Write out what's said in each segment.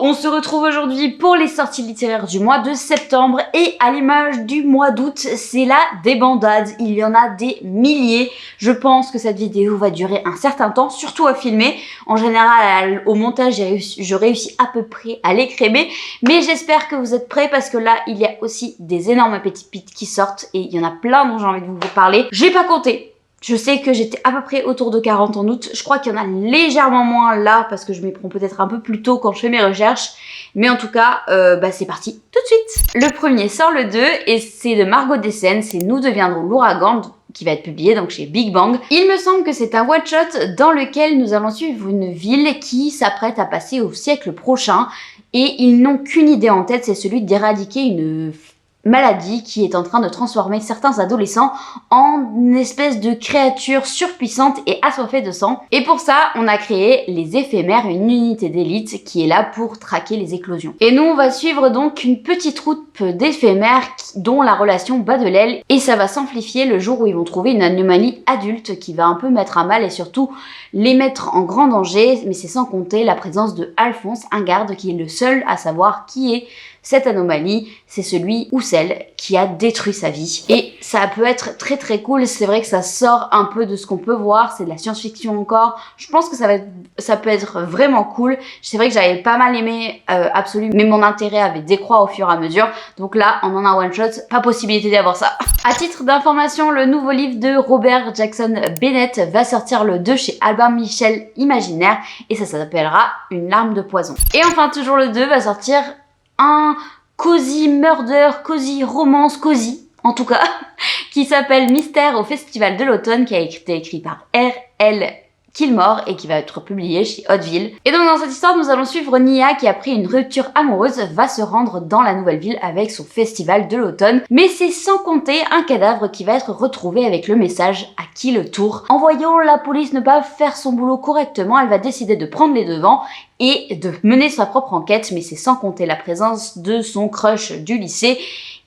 on se retrouve aujourd'hui pour les sorties littéraires du mois de septembre et à l'image du mois d'août, c'est la débandade. Il y en a des milliers. Je pense que cette vidéo va durer un certain temps, surtout à filmer. En général, au montage, je réussis à peu près à l'écrémer, mais j'espère que vous êtes prêts parce que là, il y a aussi des énormes pépites qui sortent et il y en a plein dont j'ai envie de vous parler. J'ai pas compté. Je sais que j'étais à peu près autour de 40 en août. Je crois qu'il y en a légèrement moins là parce que je m'y prends peut-être un peu plus tôt quand je fais mes recherches. Mais en tout cas, c'est parti tout de suite. Le premier sort le 2 et c'est de Margot Dessen. C'est Nous deviendrons l'ouragan qui va être publié donc chez Big Bang. Il me semble que c'est un one-shot dans lequel nous allons suivre une ville qui s'apprête à passer au siècle prochain. Et ils n'ont qu'une idée en tête, c'est celui d'éradiquer une maladie qui est en train de transformer certains adolescents en une espèce de créatures surpuissantes et assoiffées de sang. Et pour ça, on a créé les éphémères, une unité d'élite qui est là pour traquer les éclosions. Et nous, on va suivre donc une petite troupe d'éphémères dont la relation bat de l'aile et ça va s'amplifier le jour où ils vont trouver une anomalie adulte qui va un peu mettre à mal et surtout les mettre en grand danger, mais c'est sans compter la présence de Alphonse, un garde qui est le seul à savoir qui est cette anomalie, c'est celui ou celle qui a détruit sa vie. Et ça peut être très très cool, c'est vrai que ça sort un peu de ce qu'on peut voir, c'est de la science-fiction encore. Je pense que ça peut être vraiment cool. C'est vrai que j'avais pas mal aimé Absolu, mais mon intérêt avait décroît au fur et à mesure. Donc là, on en a one shot, pas possibilité d'avoir ça. À titre d'information, le nouveau livre de Robert Jackson Bennett va sortir le 2 chez Albin Michel Imaginaire et ça s'appellera Une larme de poison. Et enfin, toujours le 2 va sortir un cozy murder, cozy romance, cozy en tout cas, qui s'appelle Mystère au Festival de l'Automne, qui a été écrit par R.L. Kilmore et qui va être publié chez Hauteville. Et donc dans cette histoire, nous allons suivre Nia qui après une rupture amoureuse va se rendre dans la nouvelle ville avec son festival de l'automne. Mais c'est sans compter un cadavre qui va être retrouvé avec le message « À qui le tour ?» En voyant la police ne pas faire son boulot correctement, elle va décider de prendre les devants et de mener sa propre enquête, mais c'est sans compter la présence de son crush du lycée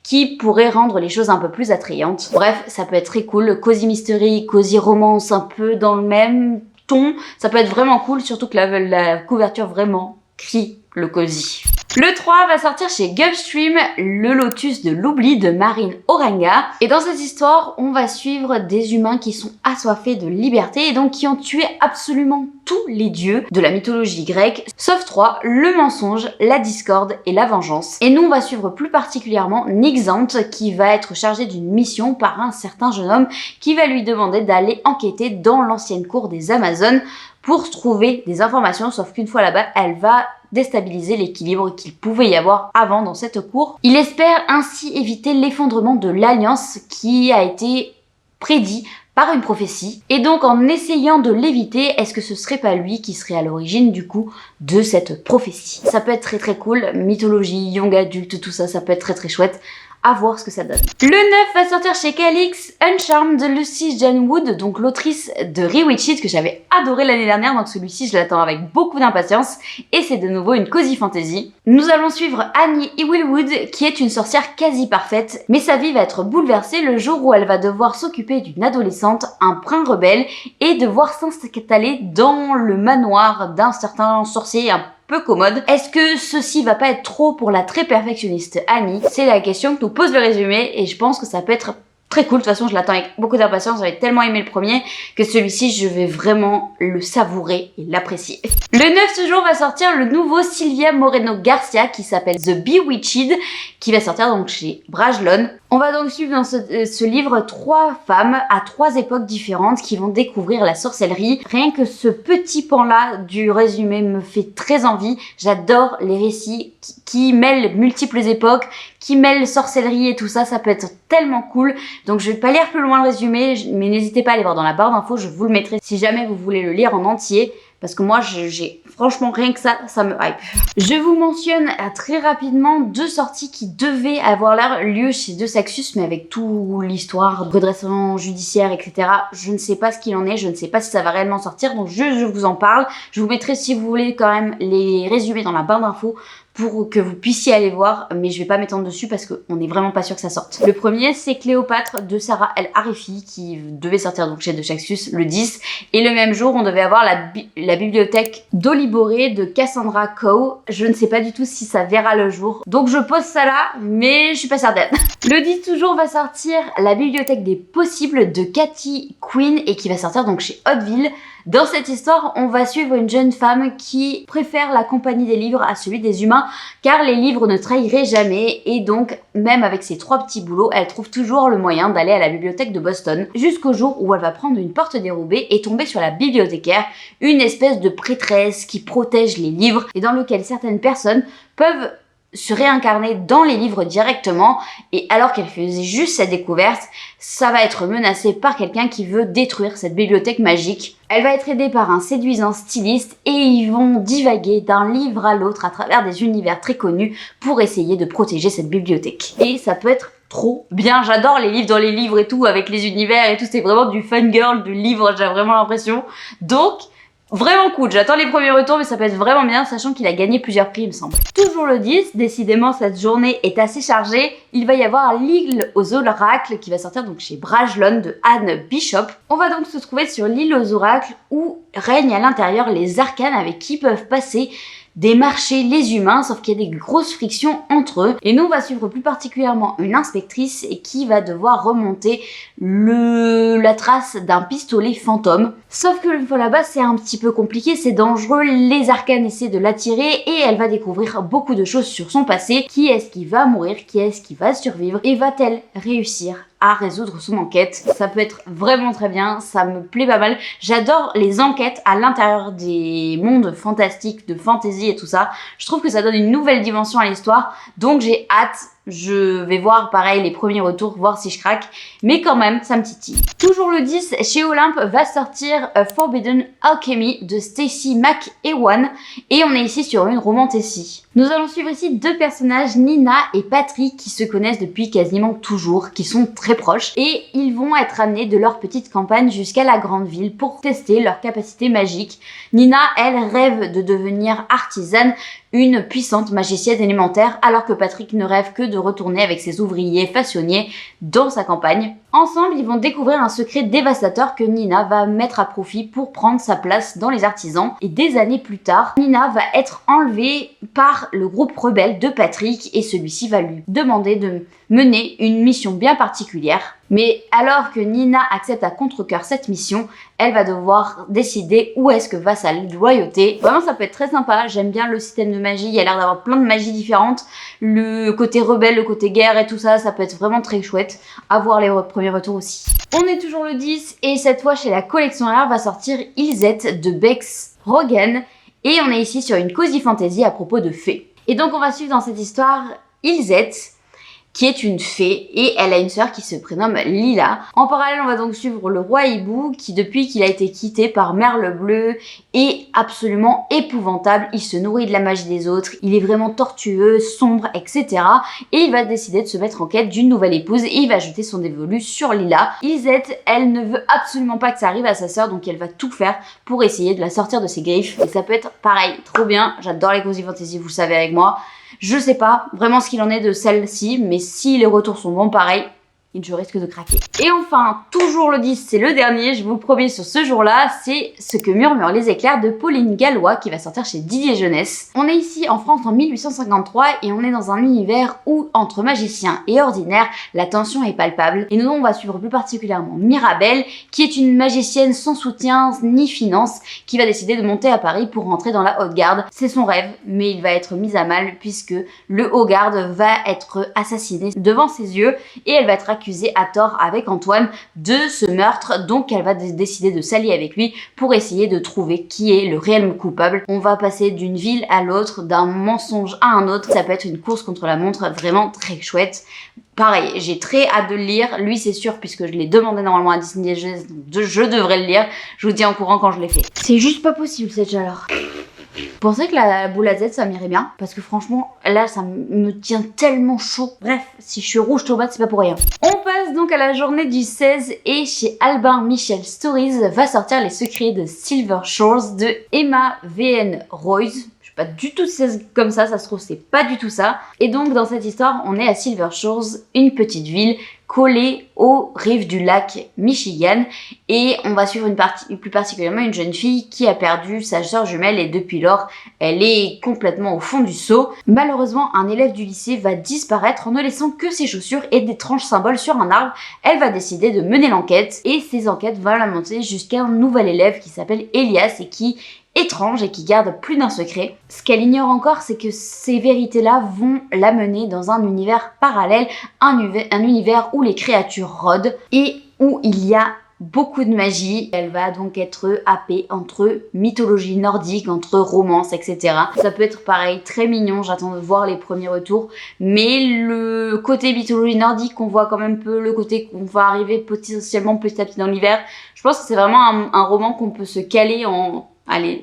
qui pourrait rendre les choses un peu plus attrayantes. Bref, ça peut être très cool, cosy mystery, cosy romance, un peu dans le même ton, ça peut être vraiment cool, surtout que la couverture vraiment crie le cosy. Le 3 va sortir chez Gulfstream, Le Lotus de l'oubli de Marine Orenga. Et dans cette histoire, on va suivre des humains qui sont assoiffés de liberté et donc qui ont tué absolument tous les dieux de la mythologie grecque, sauf 3, le mensonge, la discorde et la vengeance. Et nous, on va suivre plus particulièrement Nixant qui va être chargé d'une mission par un certain jeune homme qui va lui demander d'aller enquêter dans l'ancienne cour des Amazones pour trouver des informations, sauf qu'une fois là-bas, elle va déstabiliser l'équilibre qu'il pouvait y avoir avant dans cette cour. Il espère ainsi éviter l'effondrement de l'Alliance qui a été prédit par une prophétie. Et donc en essayant de l'éviter, est-ce que ce serait pas lui qui serait à l'origine du coup de cette prophétie? Ça peut être très très cool, mythologie, young adulte, tout ça, ça peut être très très chouette. À voir ce que ça donne. Le 9 va sortir chez Calix, Uncharmed de Lucy Jane Wood, donc l'autrice de Rewitched que j'avais adoré l'année dernière, donc celui-ci je l'attends avec beaucoup d'impatience et c'est de nouveau une cozy fantasy. Nous allons suivre Annie Ewillwood qui est une sorcière quasi parfaite, mais sa vie va être bouleversée le jour où elle va devoir s'occuper d'une adolescente, un brin rebelle, et devoir s'installer dans le manoir d'un certain sorcier un peu commode. Est-ce que ceci va pas être trop pour la très perfectionniste Annie? C'est la question que nous pose le résumé et je pense que ça peut être très cool. De toute façon, je l'attends avec beaucoup d'impatience. J'avais tellement aimé le premier que celui-ci, je vais vraiment le savourer et l'apprécier. Le 9 ce jour va sortir le nouveau Silvia Moreno Garcia qui s'appelle The Bewitched qui va sortir donc chez Brajlon. On va donc suivre dans ce livre 3 femmes à 3 époques différentes qui vont découvrir la sorcellerie. Rien que ce petit pan-là du résumé me fait très envie. J'adore les récits qui mêlent multiples époques, qui mêlent sorcellerie et tout ça, ça peut être tellement cool. Donc je vais pas lire plus loin le résumé, mais n'hésitez pas à aller voir dans la barre d'infos, je vous le mettrai si jamais vous voulez le lire en entier. Parce que moi, j'ai franchement rien que ça me hype. Je vous mentionne très rapidement 2 sorties qui devaient avoir lieu chez De Saxus, mais avec toute l'histoire de redressement judiciaire, etc. Je ne sais pas ce qu'il en est, je ne sais pas si ça va réellement sortir, donc je vous en parle. Je vous mettrai, si vous voulez, quand même les résumés dans la barre d'infos pour que vous puissiez aller voir, mais je vais pas m'étendre dessus parce qu'on est vraiment pas sûr que ça sorte. Le premier, c'est Cléopâtre de Sarah El Harifi qui devait sortir donc chez De Chaxus le 10, et le même jour, on devait avoir la bibliothèque d'Oliboré de Cassandra Coe. Je ne sais pas du tout si ça verra le jour, donc je pose ça là, mais je suis pas certaine. Le 10 toujours va sortir la bibliothèque des possibles de Cathy Quinn et qui va sortir donc chez Hauteville. Dans cette histoire, on va suivre une jeune femme qui préfère la compagnie des livres à celui des humains car les livres ne trahiraient jamais et donc même avec ses 3 petits boulots, elle trouve toujours le moyen d'aller à la bibliothèque de Boston jusqu'au jour où elle va prendre une porte dérobée et tomber sur la bibliothécaire, une espèce de prêtresse qui protège les livres et dans lequel certaines personnes peuvent se réincarner dans les livres directement, et alors qu'elle faisait juste sa découverte, ça va être menacé par quelqu'un qui veut détruire cette bibliothèque magique. Elle va être aidée par un séduisant styliste et ils vont divaguer d'un livre à l'autre à travers des univers très connus pour essayer de protéger cette bibliothèque. Et ça peut être trop bien, j'adore les livres dans les livres et tout, avec les univers et tout, c'est vraiment du fun girl du livre, j'ai vraiment l'impression. Donc, vraiment cool, j'attends les premiers retours mais ça peut être vraiment bien sachant qu'il a gagné plusieurs prix il me semble. Toujours le 10, décidément cette journée est assez chargée, il va y avoir l'île aux oracles qui va sortir donc chez Brajlon de Anne Bishop. On va donc se trouver sur l'île aux oracles où règnent à l'intérieur les arcanes avec qui peuvent passer des marchés les humains, sauf qu'il y a des grosses frictions entre eux. Et nous, on va suivre plus particulièrement une inspectrice qui va devoir remonter la trace d'un pistolet fantôme. Sauf que une fois là-bas, c'est un petit peu compliqué, c'est dangereux, les arcanes essaient de l'attirer et elle va découvrir beaucoup de choses sur son passé. Qui est-ce qui va mourir? Qui est-ce qui va survivre? Et va-t-elle réussir à résoudre son enquête? Ça peut être vraiment très bien, ça me plaît pas mal. J'adore les enquêtes à l'intérieur des mondes fantastiques, de fantasy et tout ça. Je trouve que ça donne une nouvelle dimension à l'histoire, donc j'ai hâte. Je vais voir pareil les premiers retours, voir si je craque, mais quand même ça me titille. Toujours le 10, chez Olympe va sortir Forbidden Alchemy de Stacey McEwan et on est ici sur une romantasy. Nous allons suivre ici 2 personnages, Nina et Patrick, qui se connaissent depuis quasiment toujours, qui sont très proches et ils vont être amenés de leur petite campagne jusqu'à la grande ville pour tester leurs capacités magiques. Nina, elle, rêve de devenir artisane, une puissante magicienne élémentaire, alors que Patrick ne rêve que de retourner avec ses ouvriers façonniers dans sa campagne. Ensemble, ils vont découvrir un secret dévastateur que Nina va mettre à profit pour prendre sa place dans les artisans. Et des années plus tard, Nina va être enlevée par le groupe rebelle de Patrick et celui-ci va lui demander de mener une mission bien particulière. Mais alors que Nina accepte à contre-cœur cette mission, elle va devoir décider où est-ce que va sa loyauté. Vraiment, ça peut être très sympa, j'aime bien le système de magie, il y a l'air d'avoir plein de magies différentes. Le côté rebelle, le côté guerre et tout ça, ça peut être vraiment très chouette. À voir les premiers retours aussi. On est toujours le 10 et cette fois chez la collection rare va sortir Ilzette de Bex Rogan et on est ici sur une cozy fantasy à propos de fées. Et donc on va suivre dans cette histoire Ilzette, qui est une fée, et elle a une sœur qui se prénomme Lila. En parallèle, on va donc suivre le roi Hibou, qui depuis qu'il a été quitté par Merle Bleu, est absolument épouvantable. Il se nourrit de la magie des autres, il est vraiment tortueux, sombre, etc. Et il va décider de se mettre en quête d'une nouvelle épouse, et il va jeter son dévolu sur Lila. Ilzette, elle ne veut absolument pas que ça arrive à sa sœur, donc elle va tout faire pour essayer de la sortir de ses griffes. Et ça peut être pareil, trop bien, j'adore les cozy fantasy, vous le savez avec moi. Je sais pas vraiment ce qu'il en est de celle-ci, mais si les retours sont bons, pareil, je risque de craquer. Et enfin, toujours le 10, c'est le dernier, je vous promets sur ce jour-là, c'est Ce que murmurent les éclairs de Pauline Gallois qui va sortir chez Didier Jeunesse. On est ici en France en 1853 et on est dans un univers où, entre magiciens et ordinaires, la tension est palpable. Et nous, on va suivre plus particulièrement Mirabelle, qui est une magicienne sans soutien ni finance, qui va décider de monter à Paris pour rentrer dans la Haute-Garde. C'est son rêve, mais il va être mis à mal puisque le Haut-Garde va être assassiné devant ses yeux et elle va être accusée à tort avec Antoine de ce meurtre, donc elle va décider de s'allier avec lui pour essayer de trouver qui est le réel coupable. On va passer d'une ville à l'autre, d'un mensonge à un autre, ça peut être une course contre la montre vraiment très chouette. Pareil, j'ai très hâte de le lire, lui c'est sûr puisque je l'ai demandé normalement à Disney, donc je devrais le lire, je vous tiens au courant quand je l'ai fait. C'est juste pas possible cette chaleur. Vous pensez que la boule à Z ça m'irait bien? Parce que franchement, là ça me tient tellement chaud. Bref, si je suis rouge tomate, c'est pas pour rien. On passe donc à la journée du 16 et chez Albin Michel Stories va sortir Les Secrets de Silver Shores de Emma V.N. Royce. Pas du tout comme ça se trouve c'est pas du tout ça. Et donc dans cette histoire, on est à Silver Shores, une petite ville collée aux rives du lac Michigan, et on va suivre plus particulièrement une jeune fille qui a perdu sa sœur jumelle et depuis lors, elle est complètement au fond du seau. Malheureusement, un élève du lycée va disparaître en ne laissant que ses chaussures et d'étranges symboles sur un arbre. Elle va décider de mener l'enquête et ces enquêtes vont la monter jusqu'à un nouvel élève qui s'appelle Elias et qui étrange et qui garde plus d'un secret. Ce qu'elle ignore encore, c'est que ces vérités-là vont l'amener dans un univers parallèle, un univers où les créatures rôdent et où il y a beaucoup de magie. Elle va donc être happée entre mythologie nordique, entre romance, etc. Ça peut être pareil, très mignon, j'attends de voir les premiers retours, mais le côté mythologie nordique, on voit quand même peu le côté qu'on va arriver potentiellement petit à petit dans l'hiver. Je pense que c'est vraiment un roman qu'on peut se caler en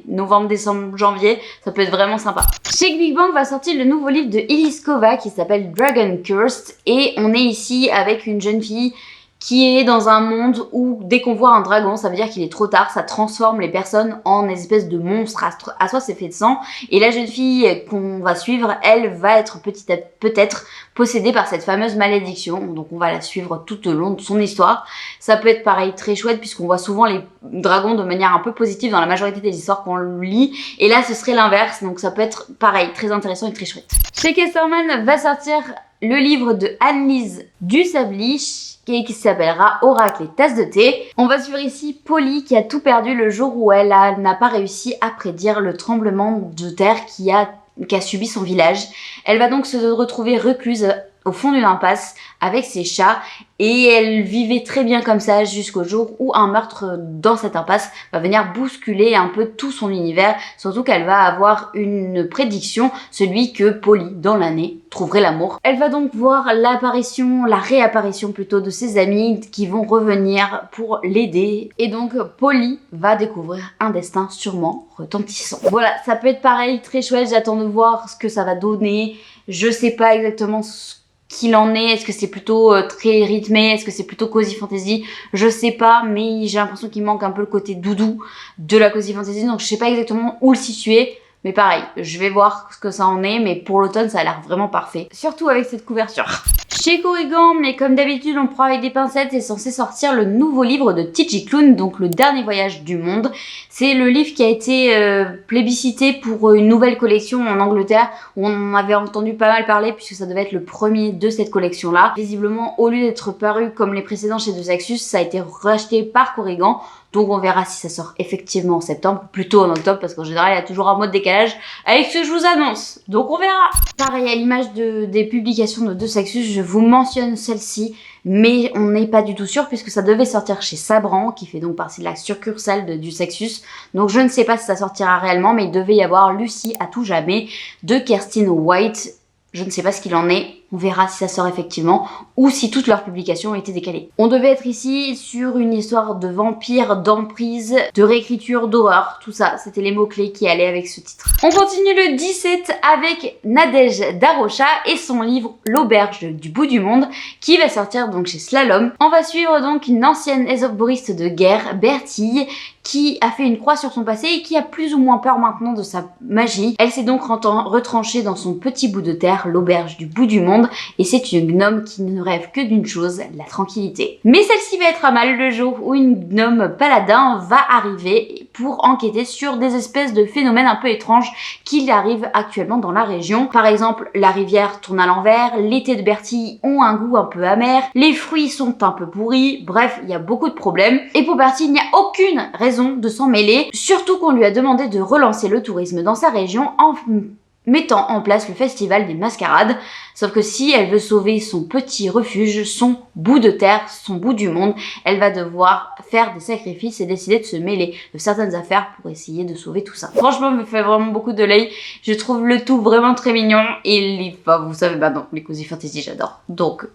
novembre, décembre, janvier, ça peut être vraiment sympa. Chez Big Bang va sortir le nouveau livre de Iliskova qui s'appelle Dragon Cursed et on est ici avec une jeune fille qui est dans un monde où dès qu'on voit un dragon, ça veut dire qu'il est trop tard, ça transforme les personnes en espèces de monstres à soi c'est fait de sang. Et la jeune fille qu'on va suivre, elle va être peut-être possédée par cette fameuse malédiction. Donc on va la suivre tout au long de son histoire. Ça peut être pareil très chouette puisqu'on voit souvent les dragons de manière un peu positive dans la majorité des histoires qu'on lit. Et là ce serait l'inverse, donc ça peut être pareil, très intéressant et très chouette. Chez Casterman va sortir le livre de Anne-Lise Dussablich qui s'appellera Oracle et tasse de thé. On va suivre ici Polly qui a tout perdu le jour où elle n'a pas réussi à prédire le tremblement de terre qui a subi son village. Elle va donc se retrouver recluse au fond d'une impasse avec ses chats et elle vivait très bien comme ça jusqu'au jour où un meurtre dans cette impasse va venir bousculer un peu tout son univers, surtout qu'elle va avoir une prédiction, celui que Polly, dans l'année, trouverait l'amour. Elle va donc voir la réapparition plutôt de ses amis qui vont revenir pour l'aider et donc Polly va découvrir un destin sûrement retentissant. Voilà, ça peut être pareil, très chouette, j'attends de voir ce que ça va donner, je sais pas exactement ce qu'il en est, est-ce que c'est plutôt très rythmé, est-ce que c'est plutôt cozy fantasy, je sais pas, mais j'ai l'impression qu'il manque un peu le côté doudou de la cozy fantasy, donc je sais pas exactement où le situer, mais pareil, je vais voir ce que ça en est, mais pour l'automne ça a l'air vraiment parfait, surtout avec cette couverture. Chez Corrigan, mais comme d'habitude on prend avec des pincettes, est censé sortir le nouveau livre de Tiji Klune, donc le dernier voyage du monde. C'est le livre qui a été plébiscité pour une nouvelle collection en Angleterre, où on en avait entendu pas mal parler puisque ça devait être le premier de cette collection-là. Visiblement, au lieu d'être paru comme les précédents chez De Saxus, ça a été racheté par Corrigan. Donc on verra si ça sort effectivement en septembre, plutôt en octobre, parce qu'en général il y a toujours un mois de décalage avec ce que je vous annonce. Donc on verra. Pareil, à l'image des publications de Saxus, je vous mentionne celle-ci, mais on n'est pas du tout sûr puisque ça devait sortir chez Sabran, qui fait donc partie de la succursale du Saxus. Donc je ne sais pas si ça sortira réellement, mais il devait y avoir Lucie à tout jamais de Kerstin White. Je ne sais pas ce qu'il en est, on verra si ça sort effectivement ou si toutes leurs publications ont été décalées. On devait être ici sur une histoire de vampire, d'emprise, de réécriture, d'horreur, tout ça, c'était les mots-clés qui allaient avec ce titre. On continue le 17 avec Nadège Darocha et son livre L'auberge du bout du monde qui va sortir donc chez Slalom. On va suivre donc une ancienne ésoporiste de guerre, Bertille, qui a fait une croix sur son passé et qui a plus ou moins peur maintenant de sa magie. Elle s'est donc retranchée dans son petit bout de terre, l'auberge du bout du monde, et c'est une gnome qui ne rêve que d'une chose, la tranquillité. Mais celle-ci va être à mal le jour où une gnome paladin va arriver pour enquêter sur des espèces de phénomènes un peu étranges qui arrivent actuellement dans la région. Par exemple, la rivière tourne à l'envers, les thés de Bertille ont un goût un peu amer, les fruits sont un peu pourris, bref, il y a beaucoup de problèmes. Et pour Bertille, il n'y a aucune raison de s'en mêler, surtout qu'on lui a demandé de relancer le tourisme dans sa région en mettant en place le festival des mascarades. Sauf que si elle veut sauver son petit refuge, son bout de terre, son bout du monde, elle va devoir faire des sacrifices et décider de se mêler de certaines affaires pour essayer de sauver tout ça. Franchement, me fait vraiment beaucoup de l'œil. Je trouve le tout vraiment très mignon et vous savez, non, les cozy fantasy j'adore. Donc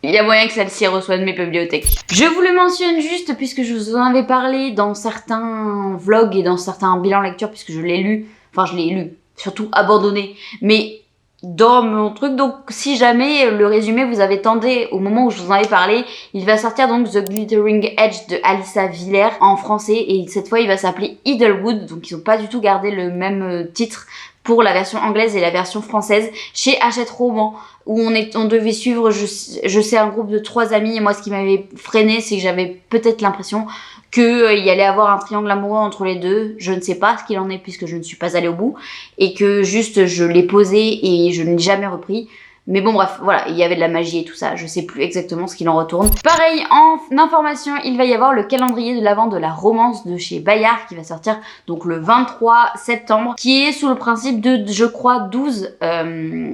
il y a moyen que celle-ci reçoive mes bibliothèques. Je vous le mentionne juste puisque je vous en avais parlé dans certains vlogs et dans certains bilans lecture puisque je l'ai lu Enfin, je l'ai lu, surtout abandonné. Mais dans mon truc, donc si jamais le résumé vous avez tenté au moment où je vous en avais parlé, il va sortir donc The Glittering Edge de Alissa Villers en français et cette fois il va s'appeler Idlewood, donc ils ont pas du tout gardé le même titre pour la version anglaise et la version française chez Hachette Roman où on devait suivre je sais un groupe de 3 amis et moi ce qui m'avait freiné c'est que j'avais peut-être l'impression qu'il y allait avoir un triangle amoureux entre les deux, je ne sais pas ce qu'il en est puisque je ne suis pas allée au bout et que juste je l'ai posé et je ne l'ai jamais repris. Mais bon bref, voilà, il y avait de la magie et tout ça, je sais plus exactement ce qu'il en retourne. Pareil, en information, il va y avoir le calendrier de l'avent de la romance de chez Bayard qui va sortir donc le 23 septembre, qui est sous le principe de, je crois, 12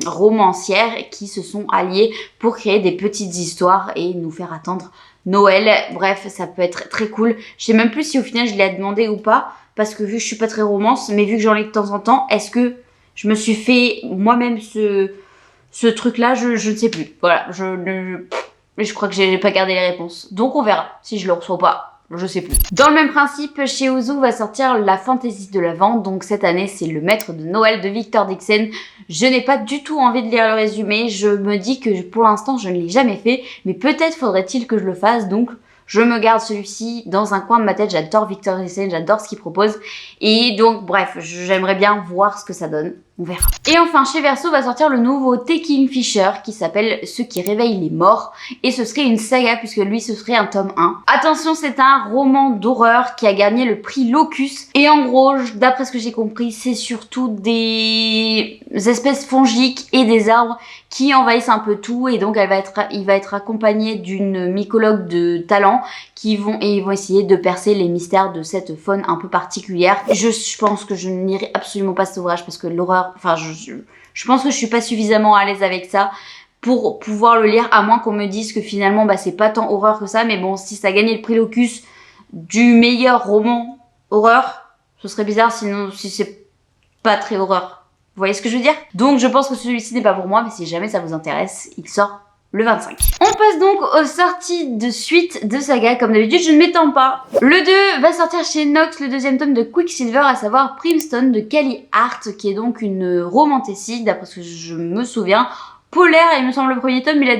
romancières qui se sont alliées pour créer des petites histoires et nous faire attendre Noël. Bref, ça peut être très cool. Je sais même plus si au final je l'ai demandé ou pas, parce que vu que je suis pas très romance, mais vu que j'en ai de temps en temps, est-ce que je me suis fait moi-même ce truc-là, je ne sais plus. Voilà, je crois que j'ai pas gardé les réponses. Donc on verra si je le reçois ou pas. Je sais plus. Dans le même principe, chez Ozu va sortir la fantaisie de l'Avent. Donc cette année, c'est le Maître de Noël de Victor Dixon. Je n'ai pas du tout envie de lire le résumé. Je me dis que pour l'instant, je ne l'ai jamais fait. Mais peut-être faudrait-il que je le fasse. Donc je me garde celui-ci dans un coin de ma tête. J'adore Victor Dixon, j'adore ce qu'il propose. Et donc bref, j'aimerais bien voir ce que ça donne. On verra. Et enfin, chez Verso va sortir le nouveau T. Kingfisher qui s'appelle Ceux qui réveillent les morts. Et ce serait une saga puisque lui, ce serait un tome 1. Attention, c'est un roman d'horreur qui a gagné le prix Locus. Et en gros, d'après ce que j'ai compris, c'est surtout des espèces fongiques et des arbres qui envahissent un peu tout. Et donc, il va être accompagné d'une mycologue de talent ils vont essayer de percer les mystères de cette faune un peu particulière. Je pense que je ne lirai absolument pas cet ouvrage parce que l'horreur, enfin je pense que je suis pas suffisamment à l'aise avec ça pour pouvoir le lire, à moins qu'on me dise que finalement bah c'est pas tant horreur que ça, mais bon, si ça a gagné le prix Locus du meilleur roman horreur, ce serait bizarre sinon si c'est pas très horreur. Vous voyez ce que je veux dire? Donc je pense que celui-ci n'est pas pour moi, mais si jamais ça vous intéresse, il sort le 25. On passe donc aux sorties de suite de saga. Comme d'habitude, je ne m'étends pas. Le 2 va sortir chez Nox, le deuxième tome de Quicksilver, à savoir Primstone de Kelly Hart, qui est donc une romantécie, d'après ce que je me souviens. Polaire, il me semble, le premier tome, mais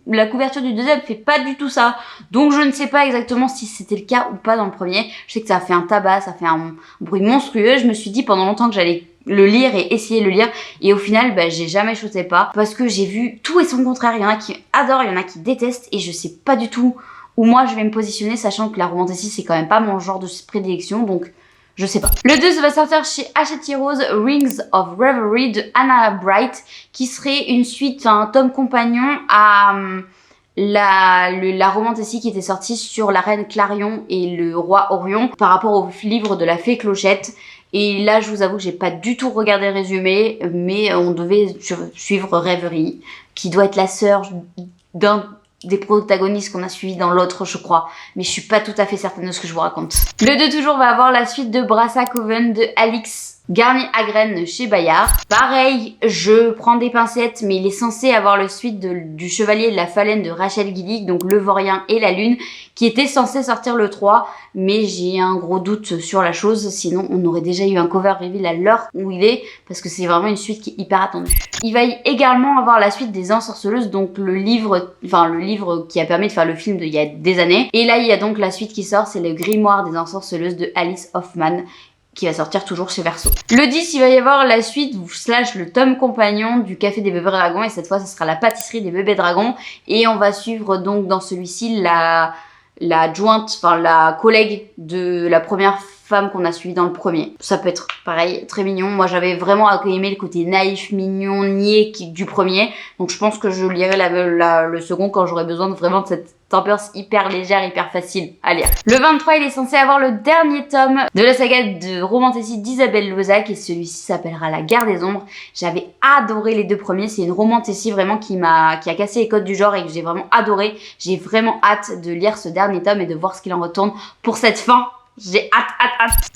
la couverture du deuxième fait pas du tout ça. Donc je ne sais pas exactement si c'était le cas ou pas dans le premier. Je sais que ça a fait un tabac, ça a fait un bruit monstrueux. Je me suis dit pendant longtemps que j'allais le lire et essayer de le lire, et au final bah, j'ai jamais choisi pas parce que j'ai vu tout et son contraire. Il y en a qui adorent, il y en a qui détestent et je sais pas du tout où moi je vais me positionner, sachant que la romantécie c'est quand même pas mon genre de prédilection, donc je sais pas. Le 2 va sortir chez Hachette Heroes, Rings of Reverie de Anna Bright, qui serait une suite, un tome compagnon à la romantécie qui était sortie sur la reine Clarion et le roi Orion par rapport au livre de la fée Clochette. Et là, je vous avoue que j'ai pas du tout regardé le résumé, mais on devait suivre Rêverie, qui doit être la sœur d'un des protagonistes qu'on a suivi dans l'autre, je crois. Mais je suis pas tout à fait certaine de ce que je vous raconte. Le 2 toujours va avoir la suite de Brassa Coven de Alix Garnier-Agren chez Bayard. Pareil, je prends des pincettes, mais il est censé avoir le suite du Chevalier de la Phalène de Rachel Gillick, donc Le Vaurien et la Lune, qui était censé sortir le 3, mais j'ai un gros doute sur la chose, sinon on aurait déjà eu un cover reveal à l'heure où il est, parce que c'est vraiment une suite qui est hyper attendue. Il va également avoir la suite des Ensorceleuses, donc le livre qui a permis de faire le film il y a des années, et là il y a donc la suite qui sort, c'est le Grimoire des Ensorceleuses de Alice Hoffman, qui va sortir toujours chez Verso. Le 10, il va y avoir la suite / le tome compagnon du Café des Bébés Dragons, et cette fois ce sera la pâtisserie des Bébés Dragons, et on va suivre donc dans celui-ci la collègue de la première femme qu'on a suivie dans le premier. Ça peut être pareil, très mignon. Moi j'avais vraiment aimé le côté naïf, mignon, niais du premier, donc je pense que je lirai le second quand j'aurai besoin vraiment de cette ambiance hyper légère, hyper facile à lire. Le 23, il est censé avoir le dernier tome de la saga de romantécie d'Isabelle Lozac, et celui-ci s'appellera La Guerre des Ombres. J'avais adoré les deux premiers, c'est une romantécie vraiment qui a cassé les codes du genre et que j'ai vraiment adoré. J'ai vraiment hâte de lire ce dernier tome et de voir ce qu'il en retourne pour cette fin. J'ai hâte.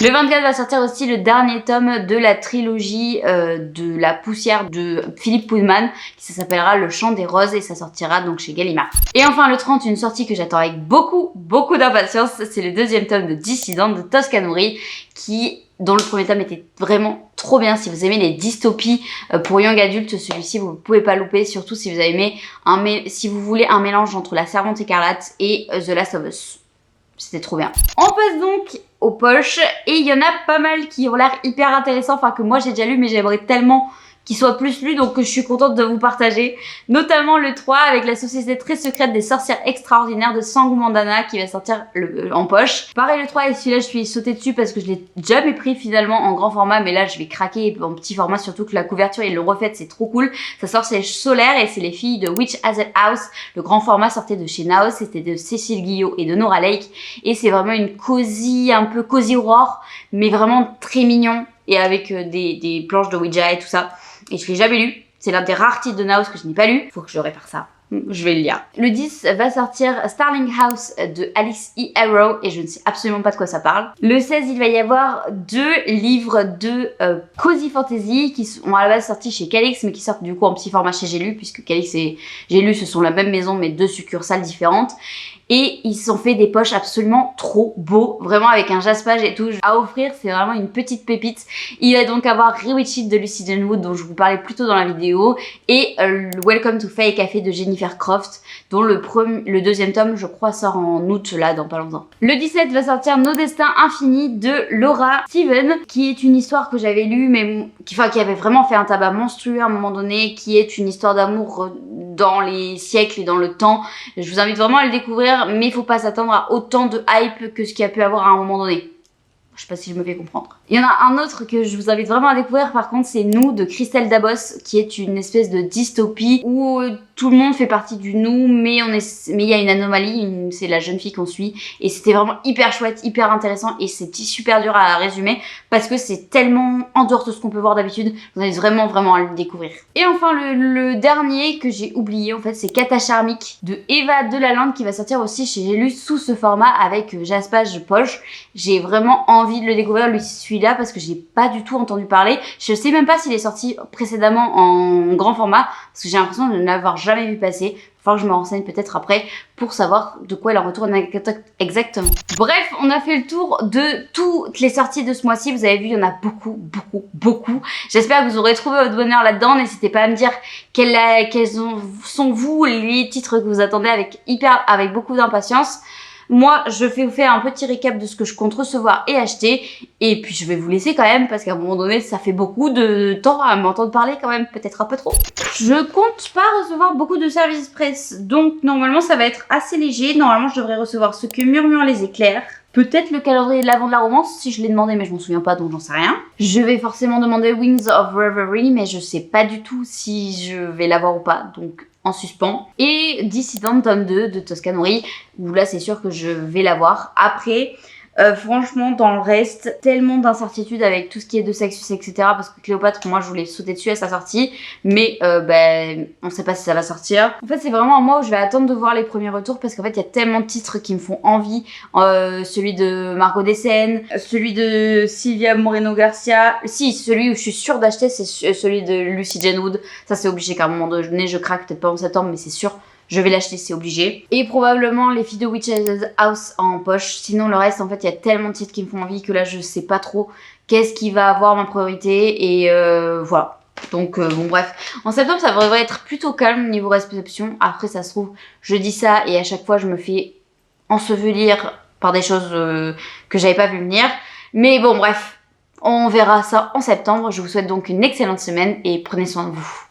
Le 24 va sortir aussi le dernier tome de la trilogie de La Poussière de Philippe Pullman, qui s'appellera Le Chant des Roses, et ça sortira donc chez Gallimard. Et enfin le 30, une sortie que j'attends avec beaucoup d'impatience, c'est le deuxième tome de Dissident de Toscanori, qui dont le premier tome était vraiment trop bien. Si vous aimez les dystopies pour young adultes, celui-ci vous ne pouvez pas louper, surtout si vous avez aimé si vous voulez un mélange entre La Servante écarlate et The Last of Us. C'était trop bien. On passe donc aux poches et il y en a pas mal qui ont l'air hyper intéressants, enfin que moi j'ai déjà lu mais j'aimerais tellement qui soit plus lu, donc je suis contente de vous partager. Notamment le 3 avec la société très secrète des sorcières extraordinaires de Sangu Mandana qui va sortir en poche. Pareil le 3 et celui-là je suis sautée dessus parce que je l'ai jamais pris finalement en grand format, mais là je vais craquer en petit format, surtout que la couverture ils l'ont refaite, c'est trop cool. Ça sort c'est Solaire et c'est les filles de Witch Hazel House. Le grand format sortait de chez Naos, c'était de Cécile Guillot et de Nora Lake et c'est vraiment une cosy, un peu cosy horror, mais vraiment très mignon et avec des planches de Ouija et tout ça. Et je l'ai jamais lu. C'est l'un des rares titres de Naos que je n'ai pas lu. Faut que je répare ça. Je vais le lire. Le 10 va sortir Starling House de Alice E. Arrow et je ne sais absolument pas de quoi ça parle. Le 16, il va y avoir 2 livres de Cozy Fantasy qui sont à la base sortis chez Calix mais qui sortent du coup en petit format chez J'ai lu puisque Calix et J'ai lu ce sont la même maison mais 2 succursales différentes. Et ils se sont fait des poches absolument trop beaux, vraiment avec un jaspage et tout à offrir, c'est vraiment une petite pépite. Il va donc avoir Rewitched de Lucy Jane Wood dont je vous parlais plus tôt dans la vidéo et Welcome to Fae Café de Jennifer Croft dont le deuxième tome je crois sort en août là dans pas longtemps. Le 17 va sortir Nos Destins Infinis de Laura Steven qui est une histoire que j'avais lue mais qui avait vraiment fait un tabac monstrueux à un moment donné, qui est une histoire d'amour dans les siècles et dans le temps. Je vous invite vraiment à le découvrir mais il faut pas s'attendre à autant de hype que ce qu'il y a pu avoir à un moment donné. Je sais pas si je me fais comprendre. Il y en a un autre que je vous invite vraiment à découvrir par contre, c'est Nous de Christelle Dabos qui est une espèce de dystopie où tout le monde fait partie du nous mais il y a une anomalie, c'est la jeune fille qu'on suit et c'était vraiment hyper chouette, hyper intéressant et c'est super dur à résumer parce que c'est tellement en dehors de ce qu'on peut voir d'habitude, vous allez vraiment à le découvrir. Et enfin le dernier que j'ai oublié en fait, c'est Kata Charmique de Eva Delalande qui va sortir aussi chez J'ai lu sous ce format avec jaspage poche. J'ai vraiment envie de le découvrir celui-là parce que j'ai pas du tout entendu parler. Je sais même pas s'il est sorti précédemment en grand format parce que j'ai l'impression de ne l'avoir jamais vu passer. Il va falloir que je me renseigne peut-être après pour savoir de quoi il en retourne exactement. Bref, on a fait le tour de toutes les sorties de ce mois-ci. Vous avez vu, il y en a beaucoup. J'espère que vous aurez trouvé votre bonheur là-dedans. N'hésitez pas à me dire quels sont vous les titres que vous attendez avec beaucoup d'impatience. Moi, je vais vous faire un petit récap de ce que je compte recevoir et acheter. Et puis, je vais vous laisser quand même, parce qu'à un moment donné, ça fait beaucoup de temps à m'entendre parler quand même, peut-être un peu trop. Je compte pas recevoir beaucoup de services presse, donc normalement, ça va être assez léger. Normalement, je devrais recevoir Ce que murmurent les éclairs. Peut-être le calendrier de l'avant de la romance, si je l'ai demandé, mais je m'en souviens pas, donc j'en sais rien. Je vais forcément demander Wings of Reverie, mais je sais pas du tout si je vais l'avoir ou pas, donc en suspens. Et Dissident tome 2 de Toscanori, où là c'est sûr que je vais l'avoir. Après, franchement, dans le reste, tellement d'incertitudes avec tout ce qui est de Sexus, etc. Parce que Cléopâtre, moi, je voulais sauter dessus à sa sortie. Mais, on sait pas si ça va sortir. En fait, c'est vraiment un mois où je vais attendre de voir les premiers retours. Parce qu'en fait, il y a tellement de titres qui me font envie. Celui de Margot Dessen, celui de Silvia Moreno Garcia. Si, celui où je suis sûre d'acheter, c'est celui de Lucy Jane Wood. Ça, c'est obligé qu'à un moment donné, je craque. Peut-être pas en septembre, mais c'est sûr. Je vais l'acheter, c'est obligé. Et probablement les filles de Witch Hazel House en poche. Sinon, le reste, en fait, il y a tellement de titres qui me font envie que là, je sais pas trop qu'est-ce qui va avoir ma priorité. Et voilà. Donc, bon, bref. En septembre, ça devrait être plutôt calme niveau réception. Après, ça se trouve, je dis ça et à chaque fois, je me fais ensevelir par des choses que j'avais pas vu venir. Mais bon, bref. On verra ça en septembre. Je vous souhaite donc une excellente semaine et prenez soin de vous.